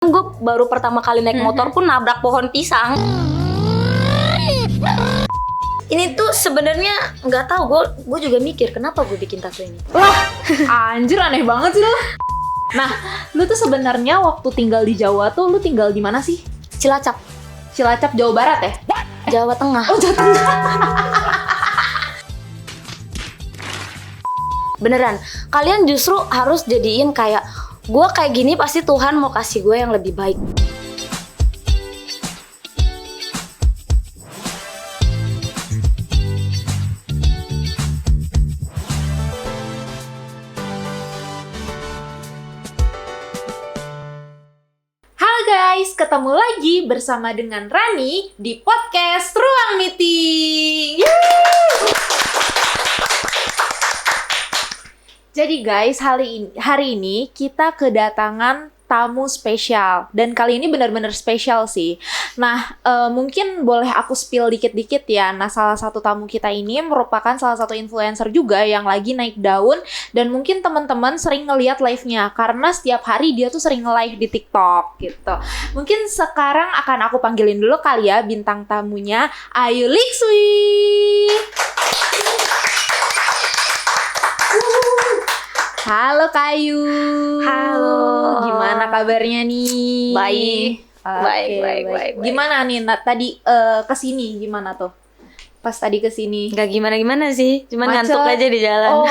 Gue baru pertama kali naik motor pun nabrak pohon pisang. Ini tuh sebenarnya nggak tahu, gue juga mikir kenapa gue bikin tato ini. Lah, anjir aneh banget sih lo. Nah, lu tuh sebenarnya waktu tinggal di Jawa tuh lu tinggal di mana sih? Cilacap, Cilacap, Jawa Barat ya? Jawa Tengah. Oh, Jawa Tengah. Beneran, kalian justru harus jadiin kayak gue kayak gini pasti Tuhan mau kasih gue yang lebih baik. Halo guys, ketemu lagi bersama dengan Rani di podcast Ruang Meeting. Yeay! Jadi guys, hari ini kita kedatangan tamu spesial. Dan kali ini benar-benar spesial sih. Nah, mungkin boleh aku spill dikit-dikit ya. Nah, salah satu tamu kita ini merupakan salah satu influencer juga yang lagi naik daun. Dan mungkin teman-teman sering ngeliat live-nya. Karena setiap hari dia tuh sering nge-live di TikTok gitu. Mungkin sekarang akan aku panggilin dulu kali ya bintang tamunya, Ayu Likswi. Halo Kayu. Halo. Gimana kabarnya nih? Baik. Baik. Gimana nih tadi kesini gimana tuh? Pas tadi kesini. Gak gimana-gimana sih, cuman Macet. ngantuk aja di jalan. Oh,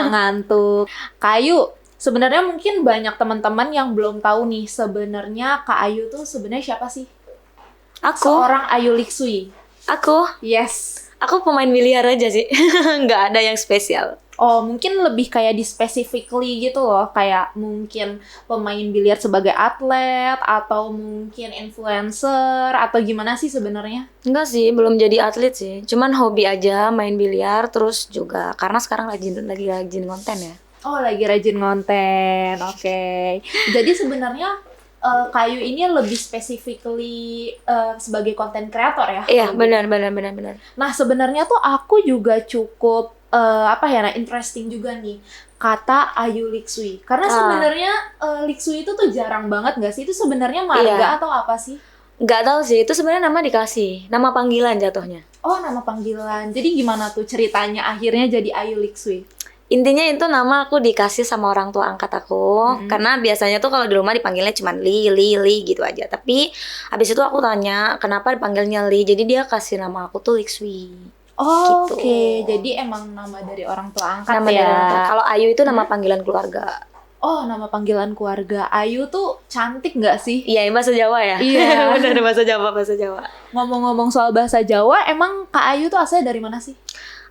ngantuk. Kayu, sebenarnya mungkin banyak teman-teman yang belum tahu nih sebenarnya Kak Ayu tuh sebenarnya siapa sih? Aku, Seorang Ayu Likswi. Yes. aku pemain biliar aja sih, nggak ada yang spesial. Oh, mungkin lebih kayak di specifically gitu loh. Kayak mungkin pemain biliar sebagai atlet, atau mungkin influencer, atau gimana sih sebenarnya? Enggak sih, belum jadi atlet sih. Cuman hobi aja main biliar, terus juga karena sekarang lagi rajin konten ya. Oh, lagi rajin konten. Oke. Jadi sebenarnya Kayu ini lebih specifically sebagai content creator ya? Iya, benar. Nah, sebenarnya tuh aku juga cukup interesting juga nih kata Ayu Likswi. Karena sebenarnya Likswi itu tuh jarang banget nggak sih? Itu sebenarnya marga atau apa sih? Nggak tahu sih, itu sebenarnya nama dikasih, nama panggilan jatuhnya. Oh, nama panggilan. Jadi gimana tuh ceritanya akhirnya jadi Ayu Likswi? Intinya itu nama aku dikasih sama orang tua angkat aku, karena biasanya tuh kalau di rumah dipanggilnya cuma Li gitu aja. Tapi abis itu aku tanya kenapa dipanggilnya Li, jadi dia kasih nama aku tuh Likswi. Oh, Gitu. Oke. Jadi emang nama dari orang tua angkat Nama ya? dari orang tua. Kalau Ayu itu nama panggilan keluarga. Oh, nama panggilan keluarga. Ayu tuh cantik nggak sih? Iya, bahasa Jawa ya? Iya. Benar, bahasa Jawa. Ngomong-ngomong soal bahasa Jawa, emang Kak Ayu tuh asalnya dari mana sih?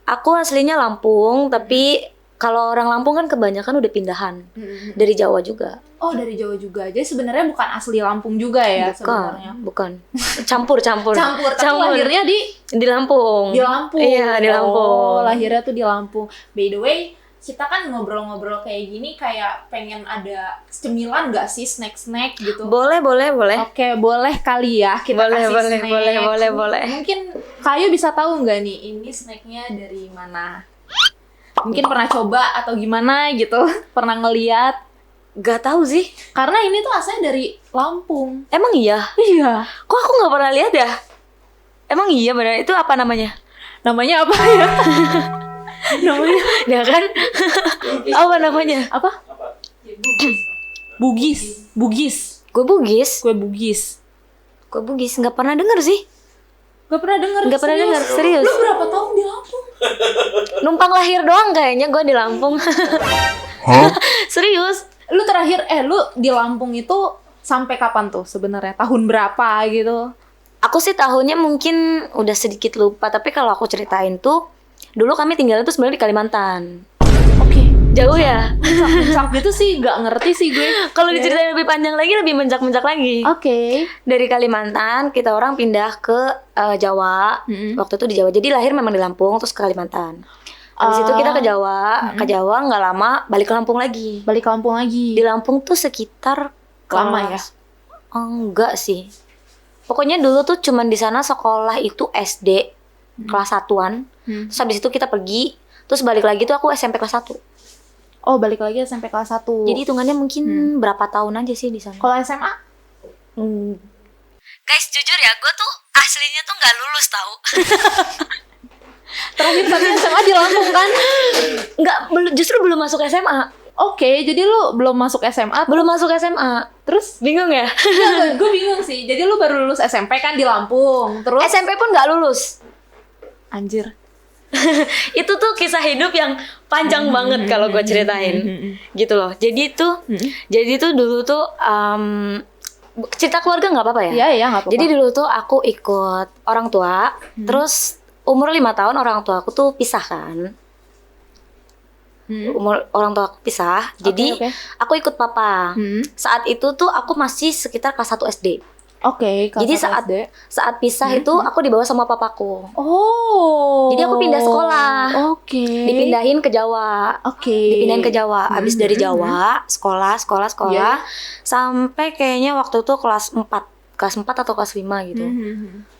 Aku aslinya Lampung, tapi kalau orang Lampung kan kebanyakan udah pindahan. Dari Jawa juga. Oh, dari Jawa juga. Jadi sebenarnya bukan asli Lampung juga ya sebenarnya. Bukan. Campur. Campur. Tapi lahirnya di Lampung. di Lampung. Iya, di Lampung. Oh, lahirnya tuh di Lampung. By the way, kita kan ngobrol-ngobrol kayak gini kayak pengen ada cemilan nggak sih, snack-snack gitu? Boleh. Oke, boleh kali ya kita kasih snack. Boleh. Mungkin Kayu bisa tahu nggak nih ini snacknya dari mana? Mungkin pernah coba atau gimana gitu? Pernah ngeliat? Gak tahu sih. Karena ini tuh asalnya dari Lampung. Emang iya? Iya. Kok aku nggak pernah lihat ya? Emang iya benar. Itu apa namanya? Namanya apa ya? Namanya Ya kan? Apa namanya? apa? Bugis. Gue Bugis. Kue Bugis. Nggak pernah denger sih. Gak pernah denger. Nggak pernah denger, serius. Lu berapa tahun di Lampung? Numpang lahir doang kayaknya gue di Lampung. Serius. Lu terakhir lu di Lampung itu sampai kapan tuh sebenarnya? Tahun berapa gitu? Aku sih tahunnya mungkin udah sedikit lupa, tapi kalau aku ceritain tuh dulu kami tinggalnya tuh sebenarnya di Kalimantan. Oke. Jauh ya? Mencak gitu sih gak ngerti sih gue. Kalau diceritain lebih panjang lagi, lebih mencak-mencak lagi. Oke. Dari Kalimantan kita orang pindah ke Jawa. Waktu itu di Jawa. Jadi lahir memang di Lampung terus ke Kalimantan. Habis itu kita ke Jawa. Ke Jawa nggak lama balik ke Lampung lagi. Balik ke Lampung lagi. Di Lampung tuh sekitar Lama ya? Enggak sih. Pokoknya dulu tuh cuman di sana sekolah itu SD kelas 1-an. Terus habis itu kita pergi, terus balik lagi tuh aku SMP kelas 1. Oh, balik lagi SMP kelas 1. Jadi hitungannya mungkin berapa tahun aja sih di sana. Kalau SMA? Guys, jujur ya, gue tuh aslinya tuh nggak lulus tahu. Terakhir tadi SMA di Lampung kan? Nggak, justru belum masuk SMA. Oke, jadi lu belum masuk SMA. Belum masuk SMA. Terus Bingung ya? gue bingung sih. Jadi lu baru lulus SMP kan di Lampung. Terus SMP pun nggak lulus. anjir. Itu tuh kisah hidup yang panjang banget kalau gue ceritain. Gitu loh. Jadi tuh dulu tuh cerita keluarga nggak apa-apa ya? Iya, iya, nggak apa-apa. Jadi dulu tuh aku ikut orang tua, terus umur 5 tahun orang tua aku tuh pisah kan. Umur orang tua aku pisah, jadi Oke. aku ikut papa. Saat itu tuh aku masih sekitar kelas 1 SD. Oke, Jadi kakak SD. saat pisah itu aku dibawa sama papaku. Oh. Jadi aku pindah sekolah. Oke. Dipindahin ke Jawa. Oke. Dipindahin ke Jawa. Abis dari Jawa, sekolah, Iya. sampai kayaknya waktu itu kelas 4 atau kelas 5 gitu.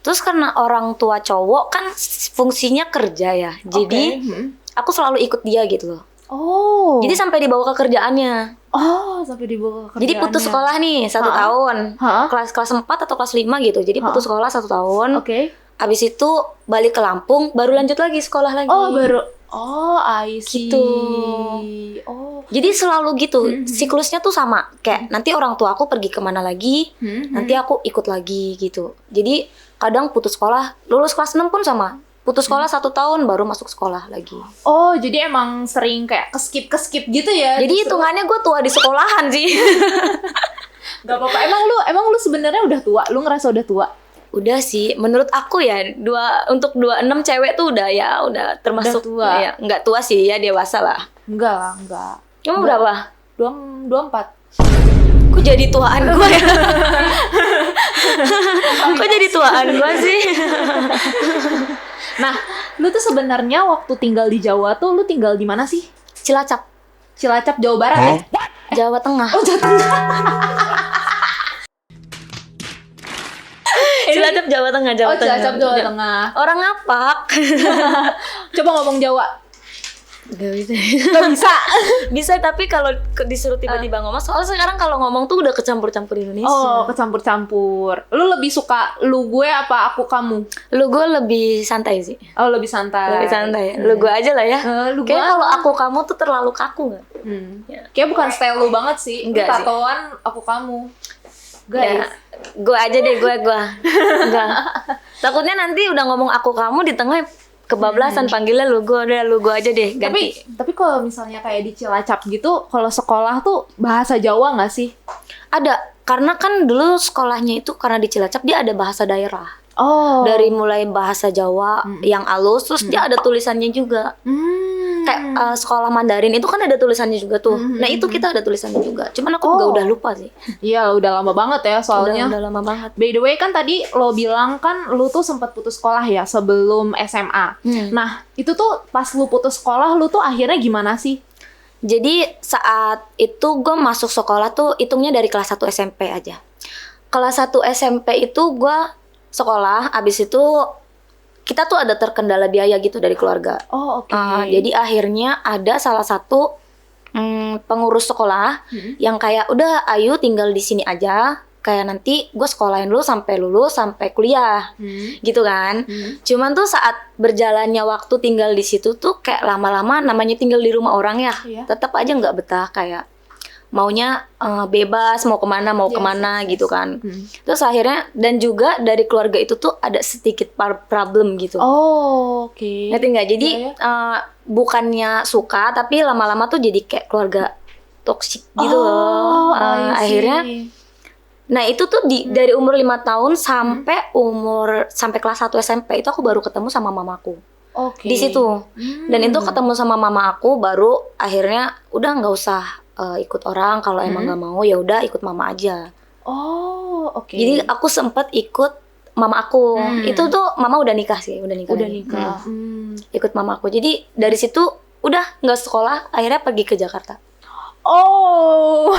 Terus karena orang tua cowok kan fungsinya kerja ya. Jadi aku selalu ikut dia gitu loh. Oh. Jadi sampai dibawa ke kerjaannya. Oh, sampai dibawa ke Jadi putus sekolah nih 1 tahun. Hah? Kelas 4 atau kelas 5 gitu. Jadi putus sekolah 1 tahun. Oke. Abis itu balik ke Lampung, baru lanjut lagi sekolah lagi. Oh, baru. Oh, I see. Gitu. Oh. Jadi selalu gitu, siklusnya tuh sama. Kayak nanti orang tua aku pergi kemana lagi, nanti aku ikut lagi gitu. Jadi kadang putus sekolah, lulus kelas 6 pun sama. Putus sekolah 1 tahun baru masuk sekolah lagi. Oh, jadi emang sering kayak keskip gitu ya? Jadi justru? hitungannya gue tua di sekolahan sih. Gak apa-apa. Emang lu sebenarnya udah tua? Lu ngerasa udah tua? Udah sih, menurut aku ya untuk 26 cewek tuh udah termasuk Udah tua. Ya, nggak tua sih ya, dewasa lah. Enggak lah, enggak. Kamu berapa? 24. Kok jadi tuaan gue ya? Kok jadi tuaan gue sih? Nah, lu tuh sebenarnya waktu tinggal di Jawa tuh lu tinggal di mana sih? Cilacap, Cilacap, Jawa Barat ya? Jawa Tengah. Oh, Jawa Tengah. Cilacap Jawa Tengah, Oh, Cilacap, Jawa Tengah. Orang ngapak. Coba ngomong Jawa. Gak bisa. Gak bisa. Bisa, tapi kalau disuruh tiba-tiba ngomong, soalnya sekarang kalau ngomong tuh udah kecampur-campur Indonesia. Oh, kecampur-campur. Lu lebih suka lu gue apa aku kamu? Lu gue lebih santai sih. Oh, lebih santai. Lebih santai. Lu gue aja lah ya. Lu gue. Kayak kalau aku kamu tuh terlalu kaku nggak? Ya. Kayak bukan style lu banget sih. Enggak Lu sih. tatoan aku kamu. Ya, Guys. gue aja deh, gue. Enggak. Takutnya nanti udah ngomong aku kamu di tengah kebablasan panggilnya lu gue aja deh, ganti. Tapi kalau misalnya kayak di Cilacap gitu, kalau sekolah tuh bahasa Jawa nggak sih? Ada, karena kan dulu sekolahnya itu karena di Cilacap dia ada bahasa daerah. Oh. Dari mulai bahasa Jawa yang halus, terus dia ada tulisannya juga. Kayak sekolah Mandarin itu kan ada tulisannya juga tuh. Nah itu kita ada tulisannya juga. Cuman aku juga udah lupa sih. Iya, udah lama banget ya soalnya. Udah lama banget. By the way kan tadi lo bilang kan lu tuh sempat putus sekolah ya sebelum SMA. Nah, itu tuh pas lu putus sekolah lu tuh akhirnya gimana sih? Jadi saat itu gue masuk sekolah tuh hitungnya dari kelas 1 SMP aja. Kelas 1 SMP itu gue sekolah, abis itu kita tuh ada terkendala biaya gitu dari keluarga. Oh, oke. Jadi akhirnya ada salah satu pengurus sekolah yang kayak udah ayu tinggal di sini aja. Kayak nanti gue sekolahin lu sampai lulus sampai kuliah, gitu kan. Cuman tuh saat berjalannya waktu tinggal di situ tuh kayak lama-lama namanya tinggal di rumah orang ya, tetap aja nggak betah kayak maunya bebas mau kemana gitu kan. Terus akhirnya dan juga dari keluarga itu tuh ada sedikit problem gitu. Oh, oke. Ngerti nggak? Jadi bukannya suka tapi lama-lama tuh jadi kayak keluarga toksik gitu loh. Akhirnya nah itu tuh dari umur 5 tahun sampai kelas 1 SMP itu aku baru ketemu sama mamaku. Di situ. Dan itu ketemu sama mama aku baru akhirnya udah nggak usah ikut orang, kalau emang nggak mau ya udah ikut mama aja. Oh, oke. Jadi aku sempet ikut mama aku. Itu tuh mama udah nikah sih, udah nikah. Ikut mama aku. Jadi dari situ udah nggak sekolah, akhirnya pergi ke Jakarta. Oh,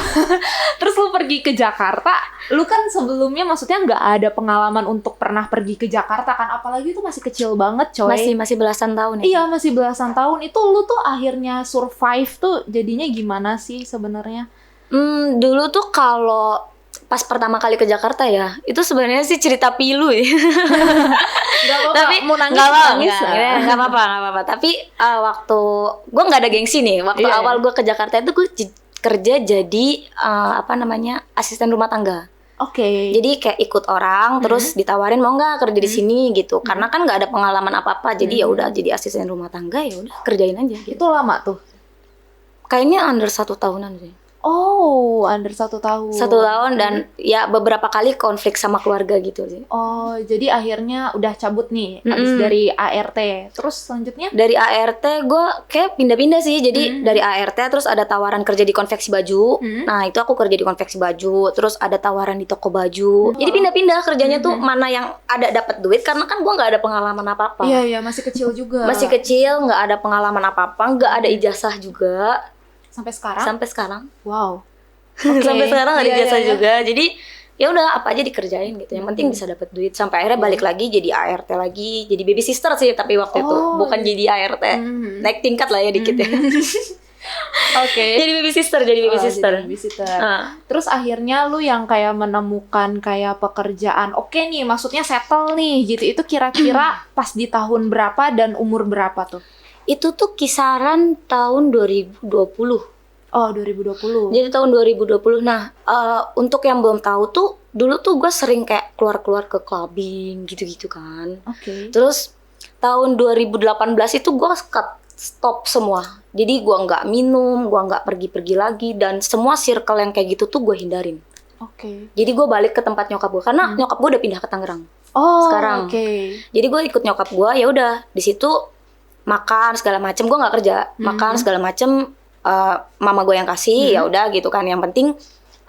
terus lu pergi ke Jakarta, lu kan sebelumnya maksudnya nggak ada pengalaman untuk pernah pergi ke Jakarta kan, apalagi itu masih kecil banget coy. Masih belasan tahun ya? Iya, masih belasan tahun. Itu lu tuh akhirnya survive tuh jadinya gimana sih sebenarnya? Dulu tuh kalau pas pertama kali ke Jakarta ya, itu sebenarnya sih cerita pilu ya. Gak apa-apa, Tapi mau nangis nggak apa-apa, nangis. nggak apa-apa. Tapi waktu gue nggak ada gengsi nih. Waktu Iya, awal iya. gue ke Jakarta itu gue kerja jadi asisten rumah tangga. Oke. Jadi kayak ikut orang, terus ditawarin mau nggak kerja di sini gitu. Karena kan nggak ada pengalaman apa-apa, jadi ya udah jadi asisten rumah tangga, ya udah kerjain aja gitu. Itu lama tuh. Kayaknya under 1 tahunan sih. Oh, under 1 tahun. 1 tahun dan ya beberapa kali konflik sama keluarga gitu sih. Oh, jadi akhirnya udah cabut nih habis dari ART. Terus selanjutnya? Dari ART gue kayak pindah-pindah sih. Jadi dari ART terus ada tawaran kerja di konveksi baju. Nah itu aku kerja di konveksi baju. Terus ada tawaran di toko baju. Jadi pindah-pindah kerjanya tuh mana yang ada dapat duit. Karena kan gue nggak ada pengalaman apa-apa. Iya, masih kecil juga. Masih kecil, nggak ada pengalaman apa-apa, nggak ada ijazah juga. Sampai sekarang? Sampai sekarang. Wow. Sampai sekarang nggak ada Iya, ijazah iya. juga. Jadi ya udah apa aja dikerjain gitu. Yang penting bisa dapat duit. Sampai akhirnya balik lagi jadi ART lagi, jadi baby sister sih tapi waktu itu bukan jadi ART. Naik tingkat lah ya dikit ya. Oke. Jadi baby sister, jadi baby sister. Jadi babysitter. Terus akhirnya lu yang kayak menemukan kayak pekerjaan. Oke nih, maksudnya settle nih gitu. Itu kira-kira pas di tahun berapa dan umur berapa tuh? Itu tuh kisaran tahun 2020. Oh, 2020. Jadi tahun 2020. Nah, untuk yang belum tahu tuh, dulu tuh gue sering kayak keluar-keluar ke clubbing gitu-gitu kan. Oke. Terus tahun 2018 itu gue stop semua. Jadi gue nggak minum, gue nggak pergi-pergi lagi, dan semua circle yang kayak gitu tuh gue hindarin. Oke. Jadi gue balik ke tempat nyokap gue karena nyokap gue udah pindah ke Tangerang. Oh, Sekarang. Oke. Jadi gue ikut nyokap gue, ya udah di situ makan segala macem, gue nggak kerja, makan segala macem, mama gue yang kasih, ya udah gitu kan. Yang penting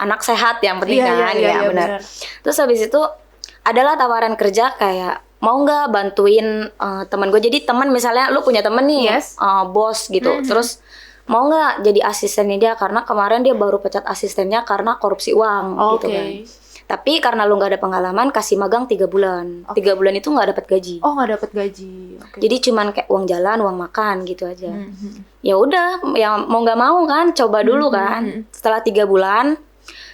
anak sehat, yang penting kan, ya benar. Terus habis itu adalah tawaran kerja kayak mau nggak bantuin teman gue. Jadi teman misalnya lu punya temen nih, bos gitu, terus mau nggak jadi asistennya dia karena kemarin dia baru pecat asistennya karena korupsi uang gitu kan. Tapi karena lu nggak ada pengalaman, kasih magang 3 bulan. 3 bulan itu nggak dapat gaji. Oh, nggak dapat gaji. Jadi cuman kayak uang jalan, uang makan gitu aja. Ya udah, ya mau nggak mau kan, coba dulu kan. Setelah 3 bulan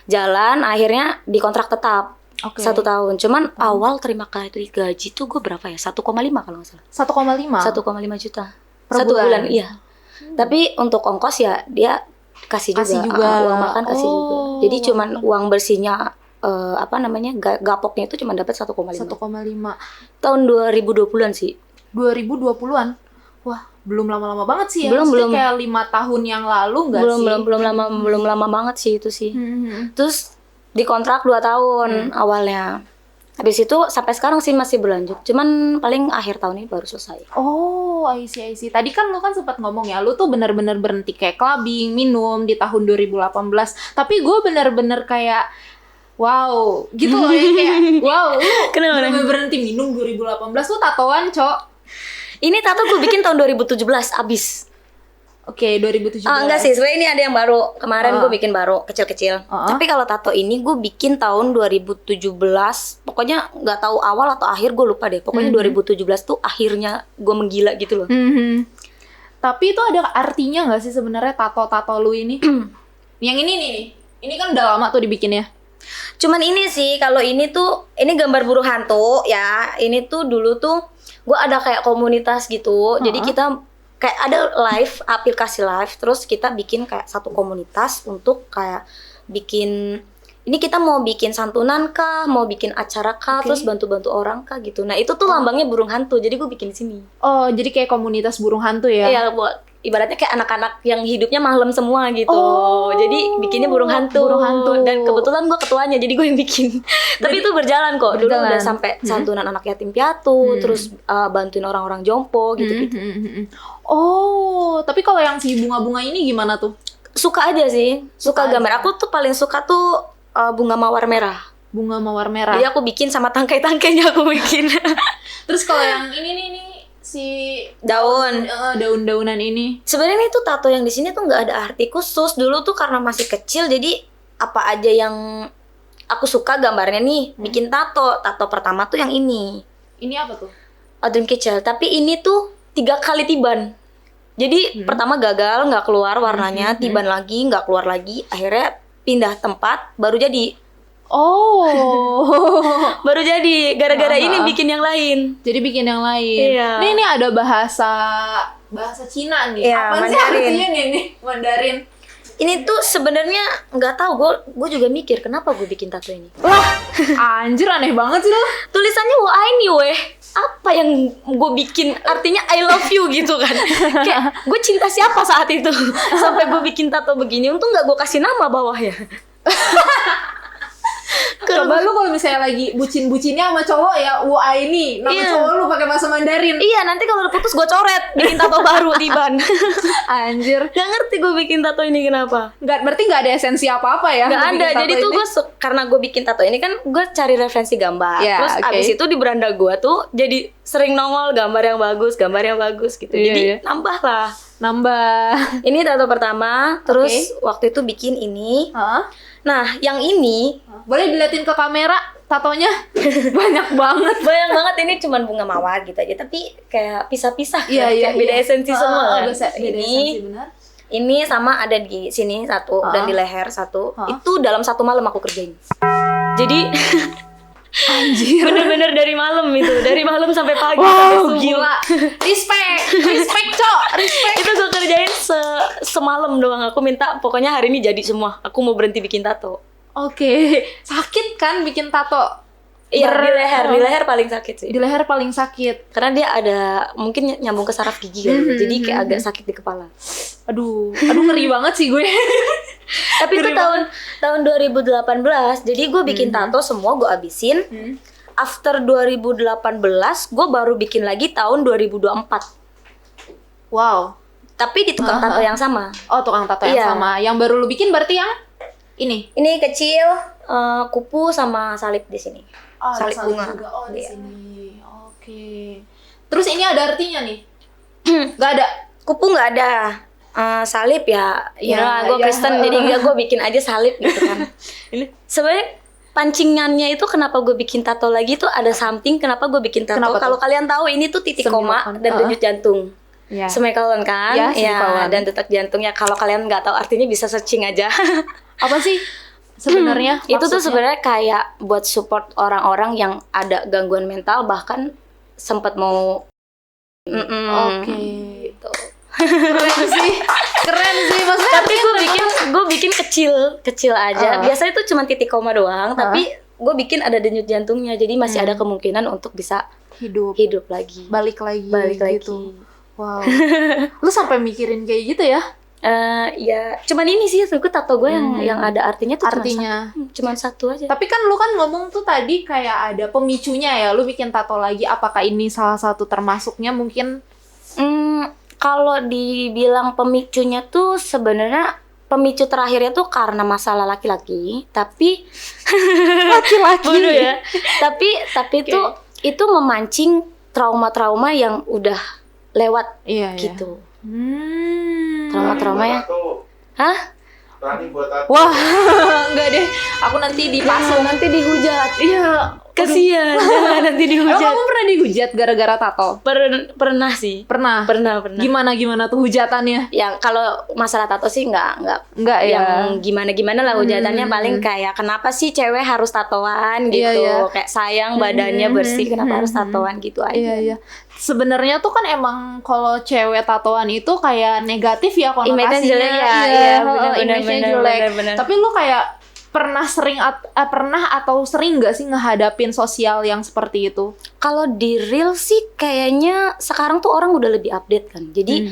jalan, akhirnya dikontrak tetap 1 tahun. Cuman awal terima gaji tuh gue berapa ya? 1,5 kalau nggak salah. 1,5? 1,5 juta. Per 1 bulan? bulan, iya. Tapi untuk ongkos ya dia kasih juga. Uang makan kasih juga. Jadi cuman uang bersihnya gapoknya itu cuma dapat 1,5. 1,5. Tahun 2020-an sih. 2020-an. Wah, belum lama-lama banget sih ya. Belum. Kayak 5 tahun yang lalu nggak sih? Belum lama banget sih itu sih. Terus dikontrak 2 tahun awalnya. Habis itu sampai sekarang sih masih berlanjut. Cuman paling akhir tahun ini baru selesai. Oh, I see. Tadi kan lu kan sempat ngomong ya, lu tuh bener-bener berhenti kayak clubbing, minum di tahun 2018. Tapi gue bener-bener kayak wow, gitu loh ya, kayak wow, lu Kenapa? bener-bener berhenti minum 2018, lu tatoan, Cok. Ini tato gue bikin tahun 2017 abis. Oke, 2017. Enggak sih, sebenarnya ini ada yang baru. Kemarin gue bikin baru, kecil-kecil. Tapi kalau tato ini gue bikin tahun 2017. Pokoknya nggak tahu awal atau akhir, gue lupa deh. Pokoknya 2017 tuh akhirnya gue menggila gitu loh. Tapi itu ada artinya nggak sih sebenarnya tato-tato lu ini? Yang ini nih. Ini kan udah lama tuh dibikinnya. Cuman ini sih, kalau ini tuh, ini gambar burung hantu ya. Ini tuh dulu tuh gue ada kayak komunitas gitu. Jadi kita kayak ada live, aplikasi live. Terus kita bikin kayak satu komunitas untuk kayak bikin, ini kita mau bikin santunan kah, mau bikin acara kah, terus bantu-bantu orang kah gitu. Nah itu tuh lambangnya burung hantu, jadi gue bikin di sini. Oh, jadi kayak komunitas burung hantu ya? Iya, buat ibaratnya kayak anak-anak yang hidupnya malam semua gitu. Jadi bikinnya burung hantu. Dan kebetulan gue ketuanya, jadi gue yang bikin. Tapi itu berjalan kok. Dulu udah sampai santunan anak yatim piatu, terus bantuin orang-orang jompo gitu-gitu. Oh, tapi kalau yang si bunga-bunga ini gimana tuh? Suka aja sih, suka gambar. Aku tuh paling suka tuh bunga mawar merah. Bunga mawar merah. Jadi aku bikin sama tangkai-tangkainya aku bikin. Terus kalau yang ini nih si daun-daunan ini. Sebenarnya itu tato yang di sini tuh nggak ada arti khusus. Dulu tuh karena masih kecil, jadi apa aja yang aku suka gambarnya nih bikin tato. Tato pertama tuh yang ini. Ini apa tuh? Dream Catcher. Tapi ini tuh 3 kali tiban. Jadi pertama gagal, nggak keluar warnanya, tiban lagi, nggak keluar lagi. Akhirnya pindah tempat, baru jadi. Oh. Baru jadi gara-gara Ah, ini ah. bikin yang lain. Jadi bikin yang lain. Iya. Nih ada bahasa Cina nih. Iya, Apa sih Mandarin. artinya nih Mandarin? Ini tuh sebenarnya nggak tahu, gue juga mikir kenapa gue bikin tato ini. Lah, anjir aneh banget sih lo. Tulisannya wo ini weh. Apa yang gue bikin artinya I love you gitu kan. Kayak gue cinta siapa saat itu sampai gue bikin tato begini. Untung nggak gue kasih nama bawahnya. Coba lu kalau misalnya lagi bucin-bucinnya sama cowok ya, ini nama Iya. cowok lu pakai bahasa Mandarin. Iya, nanti kalau udah putus gue coret, bikin tato baru di ban. Anjir. Gak ngerti gue bikin tato ini kenapa. Berarti nggak ada esensi apa-apa ya? Gak lu ada, bikin tato jadi tuh ini? gue karena gue bikin tato ini kan gue cari referensi gambar. Ya, Terus oke. abis itu di beranda gue tuh jadi sering nongol gambar yang bagus gitu. Iya, Jadi iya. nambah lah. Nambah. Ini tato pertama, terus waktu itu bikin ini. Hah? Nah, yang ini Boleh diliatin ke kamera tatonya? Banyak banget. banyak banget, ini cuman bunga mawar gitu aja, tapi kayak pisah-pisah kan, Iya, kayak beda esensi semua kan. Beda Ini esensi benar. ini sama ada di sini satu dan di leher satu. Itu dalam satu malam aku kerjain. Jadi Anjir. bener-bener dari malam sampai pagi sampai Wow, subuh. gila. Respect, Cok. Respect. Itu gue kerjain semalam doang. Aku minta pokoknya hari ini jadi semua. Aku mau berhenti bikin tato. Oke. Sakit kan bikin tato? Iya, di leher paling sakit sih. Di leher paling sakit. Karena dia ada mungkin nyambung ke saraf gigi kali. Jadi kayak agak sakit di kepala. Aduh ngeri banget sih gue. Tapi itu tahun 2018. Jadi gue bikin tato semua gue abisin. After 2018 gue baru bikin lagi tahun 2024. Wow. Tapi di tukang tato yang sama. Oh, tukang tato yang Iya. sama. Yang baru lu bikin berarti yang ini. Ini kecil, kupu sama salib di sini. Oh, ada salib salib bunga. juga. Oh, di Iya. sini. Oke. Terus ini ada artinya nih? Gak ada. Kupu nggak ada. Salib ya, Ya, gue ya. Kristen jadi gue bikin aja salib gitu kan. Ini sebenarnya pancingannya itu kenapa gue bikin tato lagi tuh ada something kenapa gue bikin tato. Kenapa tuh? Kalau kalian tahu ini tuh titik koma Semikolon. dan denyut jantung. Ya. Semikolon kan? Ya, semikolon. Dan detak jantung ya. Kalau kalian nggak tahu artinya bisa searching aja. Apa sih sebenarnya? Itu tuh maksudnya? sebenarnya kayak buat support orang-orang yang ada gangguan mental, bahkan sempat mau Oke. gitu. Keren sih maksudnya. Tapi gue bikin kecil aja. Biasanya tuh cuma titik koma doang, tapi gue bikin ada denyut jantungnya, jadi masih ada kemungkinan untuk bisa hidup lagi. Balik lagi. Gitu. Wow. Lu sampai mikirin kayak gitu ya? Ya cuman ini sih gue tato gue yang ada artinya tuh Artinya. cuman satu aja. Tapi kan lu kan ngomong tuh tadi kayak ada pemicunya ya. Lu bikin tato lagi, apakah ini salah satu termasuknya mungkin? Kalau dibilang pemicunya tuh sebenarnya pemicu terakhirnya tuh karena masalah laki-laki, tapi Laki-laki. bodoh ya. Tapi tuh itu memancing trauma-trauma yang udah lewat Iya, gitu. Hmm. Trauma-trauma ya. Hah? Berani buat tato. Wah, enggak deh. Aku nanti dipasung. Nanti dihujat. Iya. Kasian, jangan nanti Emang dihujat. kamu pernah dihujat gara-gara tato? Pernah sih. Pernah. Pernah. Gimana tuh hujatannya? Yang kalau masalah tato sih nggak Enggak ya. yang gimana lah hujatannya paling kayak kenapa sih cewek harus tatoan gitu, Iya. kayak sayang badannya bersih kenapa harus tatoan gitu aja. Iya. Sebenarnya tuh kan emang kalau cewek tatoan itu kayak negatif ya konotasinya. Image-nya jelek ya. Iya, Iya, benar, image-nya benar, jelek. benar. Tapi lu kayak pernah atau sering nggak sih ngehadapin sosial yang seperti itu? Kalau di real sih kayaknya sekarang tuh orang udah lebih update kan. Jadi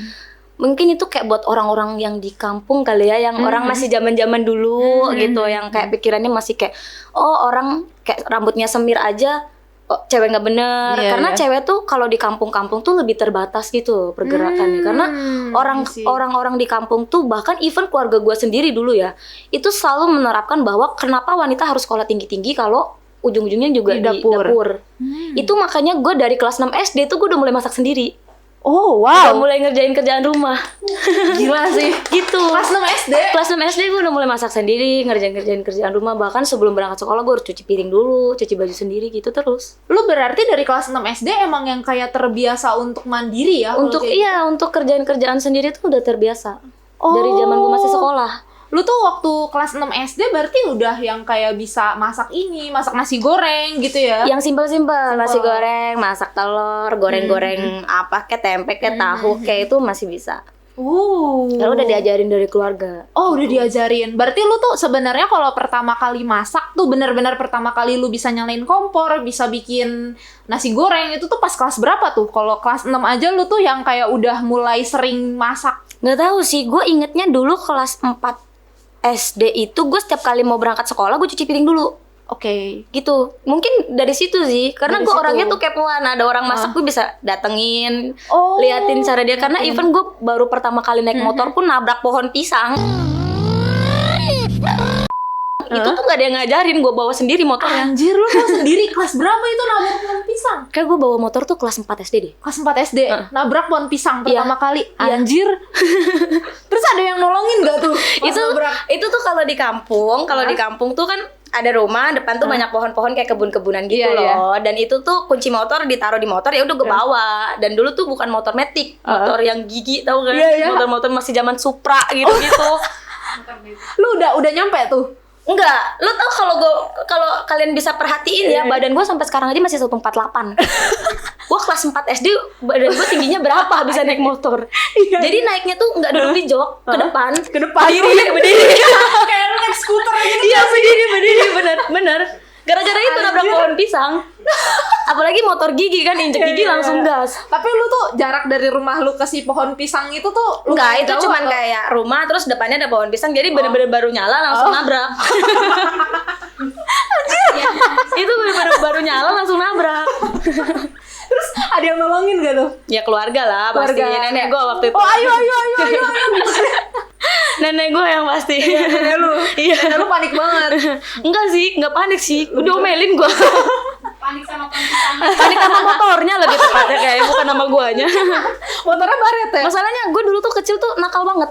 mungkin itu kayak buat orang-orang yang di kampung kali ya, yang orang masih zaman-zaman dulu gitu, yang kayak pikirannya masih kayak orang kayak rambutnya semir aja cewek nggak bener. Iya, Karena iya. cewek tuh kalau di kampung-kampung tuh lebih terbatas gitu pergerakannya. Karena orang-orang di kampung tuh, bahkan even keluarga gue sendiri dulu ya, itu selalu menerapkan bahwa kenapa wanita harus sekolah tinggi-tinggi kalau ujung-ujungnya juga Di di dapur. dapur. Itu makanya gue dari kelas 6 SD tuh gue udah mulai masak sendiri. Oh Udah wow, mulai ngerjain kerjaan rumah. gila sih. Gitu. Kelas 6 SD. Kelas 6 SD gue udah mulai masak sendiri, ngerjain kerjaan rumah. Bahkan sebelum berangkat sekolah gue harus cuci piring dulu, cuci baju sendiri gitu terus. Lu berarti dari kelas 6 SD emang yang kayak terbiasa untuk mandiri ya? kalau Untuk kayak untuk kerjaan-kerjaan sendiri tuh udah terbiasa. Oh. Dari zaman gue masih sekolah. lu tuh waktu kelas 6 SD berarti udah yang kayak bisa masak nasi goreng gitu ya? Yang simpel-simpel, nasi goreng, masak telur, goreng-goreng apa kayak tempe, kayak tahu, kayak itu masih bisa. Kalau udah diajarin dari keluarga. Oh, udah diajarin. Berarti lu tuh sebenarnya kalau pertama kali masak tuh benar-benar pertama kali lu bisa nyalain kompor, bisa bikin nasi goreng itu tuh pas kelas berapa tuh? Kalau kelas 6 aja lu tuh yang kayak udah mulai sering masak. Nggak tahu sih, gue ingetnya dulu kelas 4 SD itu gue setiap kali mau berangkat sekolah gue cuci piring dulu. Oke. Gitu. Mungkin dari situ sih, karena Dari gue situ. orangnya tuh kepoan, ada orang masak gue bisa datengin, Oh. liatin cara dia. Karena even gue baru pertama kali naik motor pun nabrak pohon pisang. Itu tuh gak ada yang ngajarin, gue bawa sendiri motornya. Anjir, lu bawa sendiri kelas berapa itu nabrak pohon pisang? Kayak gue bawa motor tuh kelas 4 SD deh. Kelas 4 SD, nabrak pohon pisang pertama kali. Iya. Anjir. Terus ada yang nolongin gak tuh? Pas nabrak? Itu tuh kalau di kampung tuh kan ada rumah depan tuh banyak pohon-pohon kayak kebun-kebunan gitu Iya, loh. Dan itu tuh kunci motor ditaruh di motor, ya udah gue bawa. Dan dulu tuh bukan motor matic, motor yang gigi tau kan? Iya. Motor-motor masih zaman Supra gitu-gitu. Lu udah nyampe tuh? Enggak, lo tau kalau kalian bisa perhatiin ya, badan gue sampai sekarang aja masih 148. Gue kelas 4 SD, badan gue tingginya berapa bisa naik motor. Jadi naiknya tuh nggak duduk di jok, ke depan. Berdiri. Kayak lu naik skuter gitu. Iya, berdiri, bener. Gara-gara itu nabrak pohon pisang. Apalagi motor gigi kan, injek gigi langsung gas. Tapi lu tuh jarak dari rumah lu ke si pohon pisang itu tuh lu Enggak, itu jauh cuman atau? kayak rumah, terus depannya ada pohon pisang, jadi bener-bener baru nyala langsung nabrak. Itu bener-bener baru nyala langsung nabrak. Terus ada yang nolongin gak tuh? Ya keluarga lah, pasti. Nenek gue waktu itu. Oh, ayo. Nenek gue yang pasti. Nenek lu. Iya. Nenek lu panik banget. Enggak sih, enggak panik sih. Udah omelin gue. Panik sama pohon pisang. Panik sama motornya lebih tepatnya, kayak bukan sama guanya. Motornya baret ya? Masalahnya gue dulu tuh kecil tuh nakal banget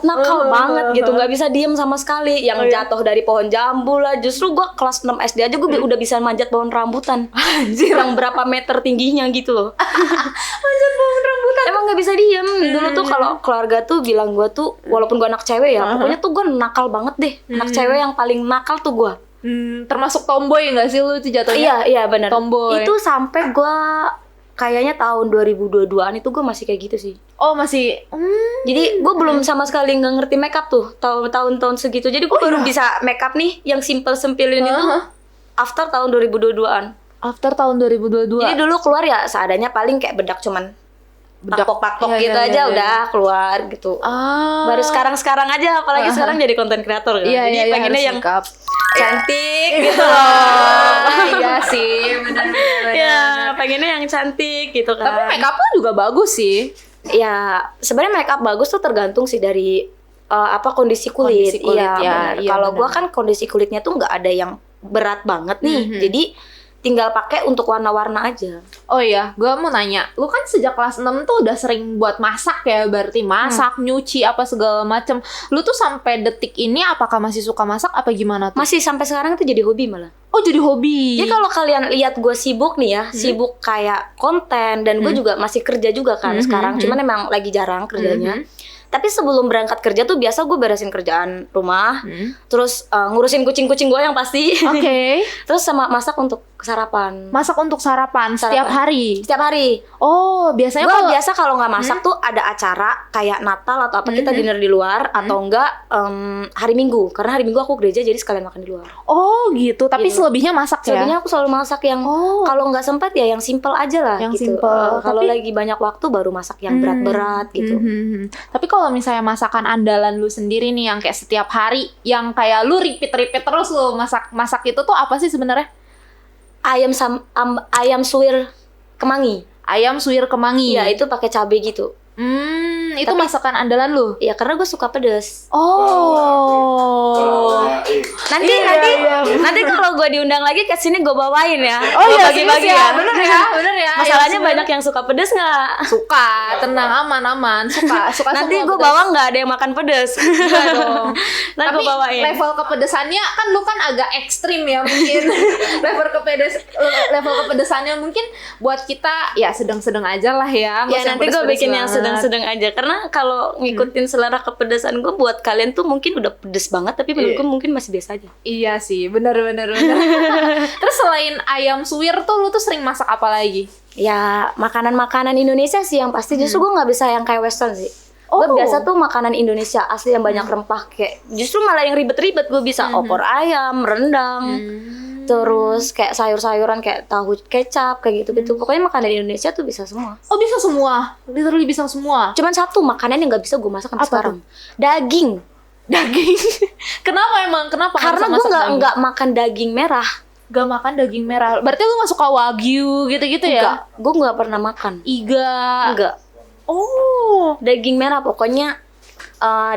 gitu, nggak bisa diem sama sekali. Yang jatuh dari pohon jambu lah. Justru gue kelas 6 SD aja gue udah bisa manjat pohon rambutan. Anjir, yang berapa meter tingginya gitu loh. Manjat pohon rambutan. Emang nggak bisa diem. Dulu tuh kalau keluarga tuh bilang gue tuh, walaupun gue anak cewek ya, pokoknya tuh gue nakal banget deh. Anak cewek yang paling nakal tuh gue. Termasuk tomboy gak sih lu itu jatuhnya? Iya benar. Tomboy. Itu sampai gue kayaknya tahun 2022-an itu gue masih kayak gitu sih. Oh, masih. Jadi gue belum sama sekali nggak ngerti makeup tuh tahun-tahun segitu. Jadi gue baru bisa makeup nih yang simple-simpelin itu after tahun 2022-an. After tahun 2022. Jadi dulu keluar ya seadanya, paling kayak bedak cuman pakpok-pakpok Iya, gitu iya, aja iya. udah keluar gitu. Baru sekarang aja, apalagi sekarang jadi konten kreator kan. Iya, Jadi iya, pengennya harus yang makeup. cantik gitu loh. Iya sih, benar. Ya, pengennya yang cantik gitu kan. Tapi makeup lu juga bagus sih. Ya, sebenarnya makeup bagus tuh tergantung sih dari kondisi kulit. Kondisi kulit, ya, benar. iya, Kalau gua benar. kan kondisi kulitnya tuh nggak ada yang berat banget nih. Jadi tinggal pakai untuk warna-warna aja. Oh iya, gue mau nanya, lu kan sejak kelas 6 tuh udah sering buat masak ya, berarti masak, nyuci, apa segala macem. Lu tuh sampai detik ini apakah masih suka masak apa gimana tuh? Masih sampai sekarang itu jadi hobi malah. Oh, jadi hobi. Jadi kalau kalian lihat gue sibuk nih ya, sibuk kayak konten, dan gue juga masih kerja juga kan sekarang. Cuman emang lagi jarang kerjanya. Tapi sebelum berangkat kerja tuh biasa gue beresin kerjaan rumah, terus ngurusin kucing-kucing gue yang pasti. Oke. Terus sama masak untuk sarapan. Masak untuk sarapan setiap hari. Setiap hari. Oh, biasanya Gue kalau biasa kalau nggak masak tuh ada acara kayak Natal atau apa, kita dinner di luar, atau enggak hari Minggu. Karena hari Minggu aku gereja, jadi sekalian makan di luar. Oh, gitu. Tapi Gitu. selebihnya masak ya. Selebihnya aku selalu masak yang kalau nggak sempat ya yang simple aja lah. Yang gitu. simple. Kalau Tapi- lagi banyak waktu baru masak yang berat-berat gitu. Tapi kalau misalnya masakan andalan lu sendiri nih yang kayak setiap hari, yang kayak lu repeat terus lu masak itu tuh apa sih sebenarnya? Ayam suwir kemangi. Ayam suwir kemangi. Iya, itu pakai cabai gitu. Itu masakan andalan lu. Ya karena gue suka pedes. Oh. Nanti kalau gue diundang lagi ke sini gue bawain ya. Oh Gua iya, bagi-bagi serius ya. Bener ya. Masalahnya Ayam banyak yang suka pedes nggak? suka, tenang, aman. Suka Nanti semua gue pedas. bawa nggak ada yang makan pedes. Enggak dong. Nanti Tapi gue bawain. level kepedesannya kan lu kan agak ekstrim ya mungkin. level kepedesannya mungkin buat kita ya sedang-sedang aja lah ya. Nggak Ya usah nanti gue pedes-pedes bikin yang banget. sedang-sedang aja. Karena Karena kalau ngikutin selera kepedesan gue, buat kalian tuh mungkin udah pedes banget, tapi menurut gue mungkin masih biasa aja. Iya sih, benar. Terus selain ayam suwir tuh lu tuh sering masak apa lagi? Ya makanan-makanan Indonesia sih yang pasti. Justru gue nggak bisa yang kayak western sih. Gue biasa tuh makanan Indonesia asli yang banyak rempah, kayak justru malah yang ribet-ribet gue bisa. Opor ayam, rendang, terus kayak sayur-sayuran kayak tahu kecap kayak gitu-gitu. Pokoknya makanan Indonesia tuh bisa semua. Oh, bisa semua, literally bisa semua. Cuman satu makanan yang nggak bisa gue masak sampai sekarang. Daging. Kenapa emang? Kenapa? Karena gue nggak makan daging merah. Gak makan daging merah. Berarti lu nggak suka wagyu gitu-gitu ya? Enggak, gue nggak pernah makan. Iga. Enggak. Oh, Daging merah pokoknya.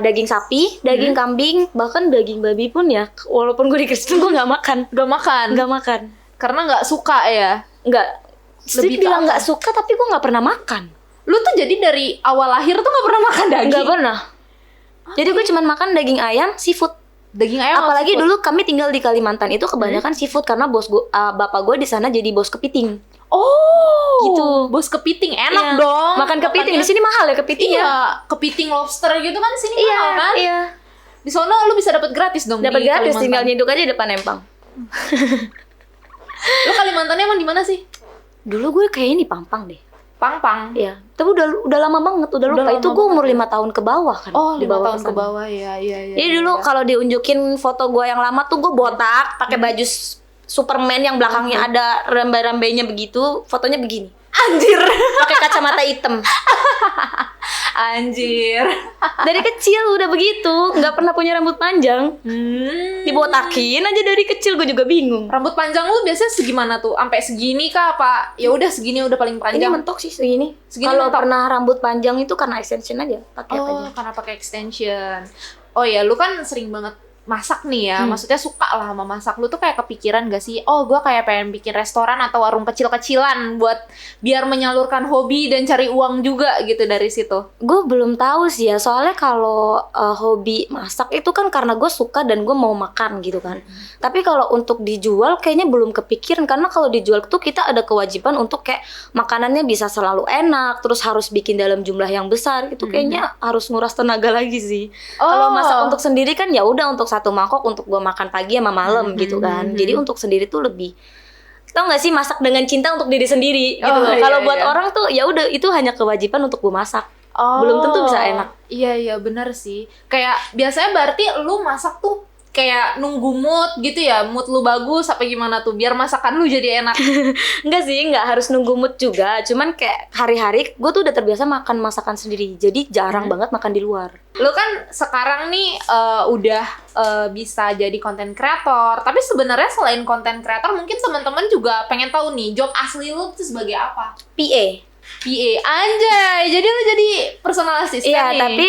Daging sapi, daging kambing, bahkan daging babi pun ya, walaupun gue di Kristen gue nggak makan. Nggak makan. Karena nggak suka ya? Nggak. Steve Lebih bilang ke apa? nggak suka, tapi gue nggak pernah makan. Lu tuh jadi dari awal lahir tuh nggak pernah makan daging? Nggak pernah. Jadi gue cuman makan daging ayam, seafood. Daging ayam. Apalagi seafood. dulu kami tinggal di Kalimantan itu kebanyakan seafood karena bapak gue di sana jadi bos kepiting. Oh, Gitu. Bos kepiting enak Iya. dong. Makan kepiting di sini mahal ya kepiting Iya, ya. kepiting lobster gitu kan di sini Iya, mahal kan? iya. Di sono lu bisa dapat gratis dong. Dapat di gratis, Kalimantan. tinggal nyeduk aja depan empang. Lu Kalimantannya emang di mana sih? Dulu gue kayaknya di Pampang deh. Pang. Iya. Tapi udah lama banget, udah lupa. lama Itu gue umur banget 5 tahun ke bawah kan. Oh, di 5 bawah tahun ke sana. bawah ya. Jadi dulu kalau diunjukin foto gue yang lama tuh gue botak, pakai baju Superman yang belakangnya ada rambai-rambainya begitu, fotonya begini. Anjir. Pakai kacamata hitam. Anjir. Dari kecil udah begitu, nggak pernah punya rambut panjang. Dibotakin aja dari kecil, gue juga bingung. Rambut panjang lu biasanya segimana tuh? Sampai segini kah apa? Ya udah segini udah paling Ini panjang. mentok sih segini. Segini Kalau mentok. pernah rambut panjang itu karena extension aja, pakai aja. Karena pakai extension. Oh ya, lu kan sering banget masak nih ya. Maksudnya suka lah sama masak. Lu tuh kayak kepikiran gak sih? Oh, gue kayak pengen bikin restoran atau warung kecil-kecilan buat biar menyalurkan hobi dan cari uang juga gitu dari situ. Gue belum tahu sih ya, soalnya kalau hobi masak itu kan karena gue suka dan gue mau makan gitu kan. Tapi kalau untuk dijual kayaknya belum kepikiran, karena kalau dijual tuh kita ada kewajiban untuk kayak makanannya bisa selalu enak, terus harus bikin dalam jumlah yang besar. Itu kayaknya harus nguras tenaga lagi sih. Kalau masak untuk sendiri kan ya udah untuk satu mangkok untuk gue makan pagi sama malam gitu kan. Jadi untuk sendiri tuh lebih, tau gak sih, masak dengan cinta untuk diri sendiri gitu loh. Iya, Kalau buat iya. orang tuh ya udah itu hanya kewajiban untuk gue masak. Belum tentu bisa enak. Iya benar sih. Kayak biasanya berarti lu masak tuh kayak nunggu mood gitu ya, mood lu bagus apa gimana tuh biar masakan lu jadi enak. Enggak sih, enggak harus nunggu mood juga. Cuman kayak hari-hari gue tuh udah terbiasa makan masakan sendiri. Jadi jarang banget makan di luar. Lu kan sekarang nih udah bisa jadi konten kreator, tapi sebenarnya selain konten kreator mungkin teman-teman juga pengen tahu nih job asli lu tuh sebagai apa? PA. PA, anjay, jadi lu jadi personal assistant Iya, nih. tapi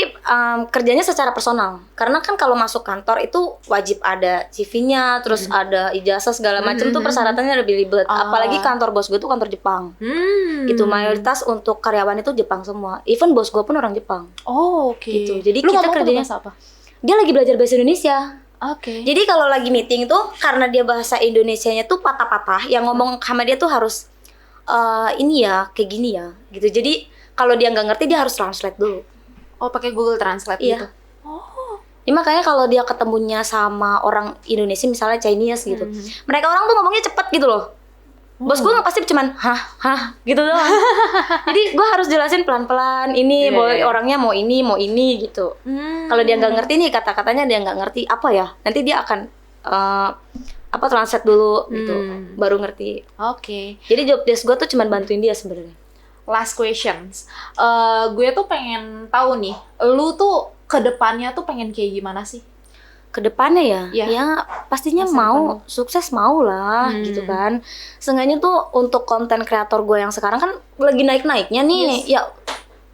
kerjanya secara personal. Karena kan kalau masuk kantor itu wajib ada CV-nya, terus ada ijazah segala macam tuh persyaratannya lebih ribet. Apalagi kantor bos gue tuh kantor Jepang. Itu mayoritas untuk karyawan itu Jepang semua. Even bos gue pun orang Jepang. Oh, oke. Gitu. Jadi lu kita ngomong tuh kerjanya bahasa apa? Dia lagi belajar bahasa Indonesia. Oke. Jadi kalau lagi meeting tuh karena dia bahasa Indonesianya tuh patah-patah, yang ngomong sama dia tuh harus ini ya, kayak gini ya, gitu. Jadi kalau dia nggak ngerti dia harus translate dulu. Oh, pakai Google Translate Iya. gitu. Ya, makanya kalau dia ketemunya sama orang Indonesia misalnya Chinese gitu, mereka orang tuh ngomongnya cepet gitu loh. Bos gue nggak pasti cuman hah gitu doang. Jadi gue harus jelasin pelan-pelan. Ini orangnya mau ini gitu. Kalau dia nggak ngerti nih kata-katanya, dia nggak ngerti apa ya, nanti dia akan translate dulu gitu, baru ngerti. Oke. Jadi job desk gue tuh cuman bantuin dia sebenarnya. Last questions. Gue tuh pengen tahu nih, lu tuh kedepannya tuh pengen kayak gimana sih? Kedepannya ya, Iya. ya pastinya Masa mau depan. sukses, mau lah gitu kan. Seenggaknya tuh untuk konten kreator gue yang sekarang kan lagi naik-naiknya nih. Ya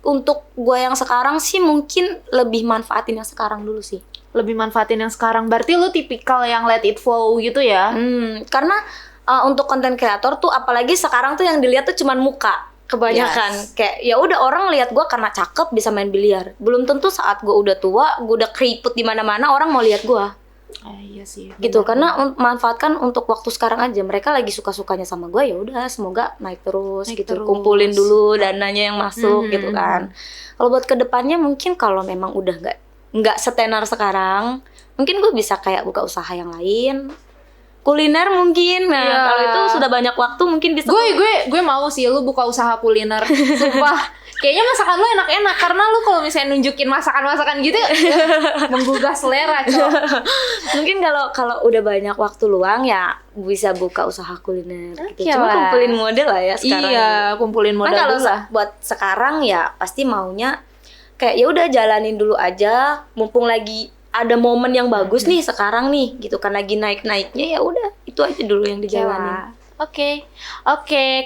untuk gue yang sekarang sih mungkin lebih manfaatin yang sekarang dulu sih. Lebih manfaatin yang sekarang. Berarti lu tipikal yang let it flow gitu ya? Karena untuk konten kreator tuh apalagi sekarang tuh yang dilihat tuh cuman muka kebanyakan. Kayak ya udah orang lihat gue karena cakep bisa main biliar. Belum tentu saat gue udah tua, gue udah keriput di mana-mana orang mau lihat gue. Iya sih. gitu. benar. Karena manfaatkan untuk waktu sekarang aja. Mereka lagi suka-sukanya sama gue, ya udah semoga naik terus Naik gitu. terus. Kumpulin dulu dananya yang masuk Mhm. gitu kan. Kalau buat kedepannya mungkin kalau memang udah nggak setenar sekarang, mungkin gue bisa kayak buka usaha yang lain. Kuliner mungkin. Nah, Iya. kalau itu sudah banyak waktu mungkin bisa. Gue mau sih lu buka usaha kuliner. Sumpah. Kayaknya masakan lu enak-enak karena lu kalau misalnya nunjukin masakan-masakan gitu menggugah selera, Cok. Mungkin kalau udah banyak waktu luang ya bisa buka usaha kuliner gitu. Oke Cuma lah. kumpulin model lah ya sekarang. Iya, kumpulin Kan modal kalau dulu lah. buat sekarang ya pasti maunya kayak ya udah jalanin dulu aja, mumpung lagi ada momen yang bagus nih sekarang nih gitu kan, lagi naik-naiknya, ya udah itu aja dulu yang dijalanin. Oke,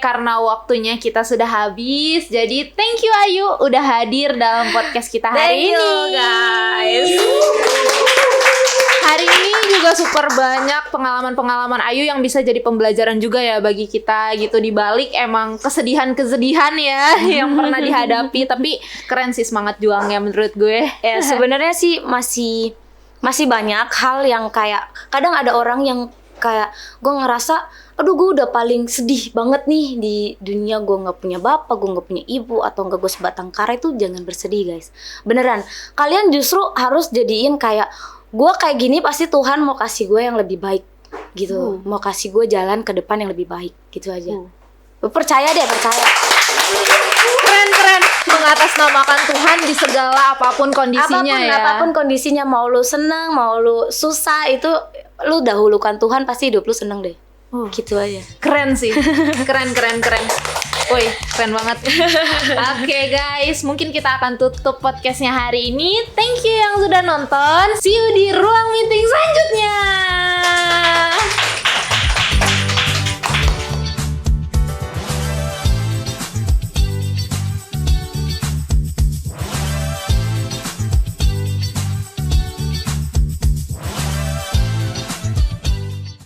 karena waktunya kita sudah habis, jadi thank you Ayu udah hadir dalam podcast kita hari Thank you, ini. guys. Hari ini juga super banyak pengalaman-pengalaman Ayu yang bisa jadi pembelajaran juga ya bagi kita gitu, di balik emang kesedihan-kesedihan ya yang pernah dihadapi, tapi keren sih semangat juangnya menurut gue. Ya sebenarnya sih masih banyak hal yang kayak kadang ada orang yang kayak gue ngerasa aduh gue udah paling sedih banget nih di dunia, gue nggak punya bapak, gue nggak punya ibu, atau nggak gue sebatang kara. Itu jangan bersedih guys, beneran. Kalian justru harus jadiin kayak gue kayak gini pasti Tuhan mau kasih gue yang lebih baik gitu, mau kasih gue jalan ke depan yang lebih baik gitu aja. Percaya deh, percaya. Keren, mengatasnamakan Tuhan di segala apapun kondisinya Apapun kondisinya, mau lu seneng, mau lu susah, itu lu dahulukan Tuhan, pasti hidup lu seneng deh. Gitu aja. Keren sih, keren. Woi, keren banget. Oke guys, mungkin kita akan tutup podcastnya hari ini. Thank you yang sudah nonton. See you di ruang meeting selanjutnya.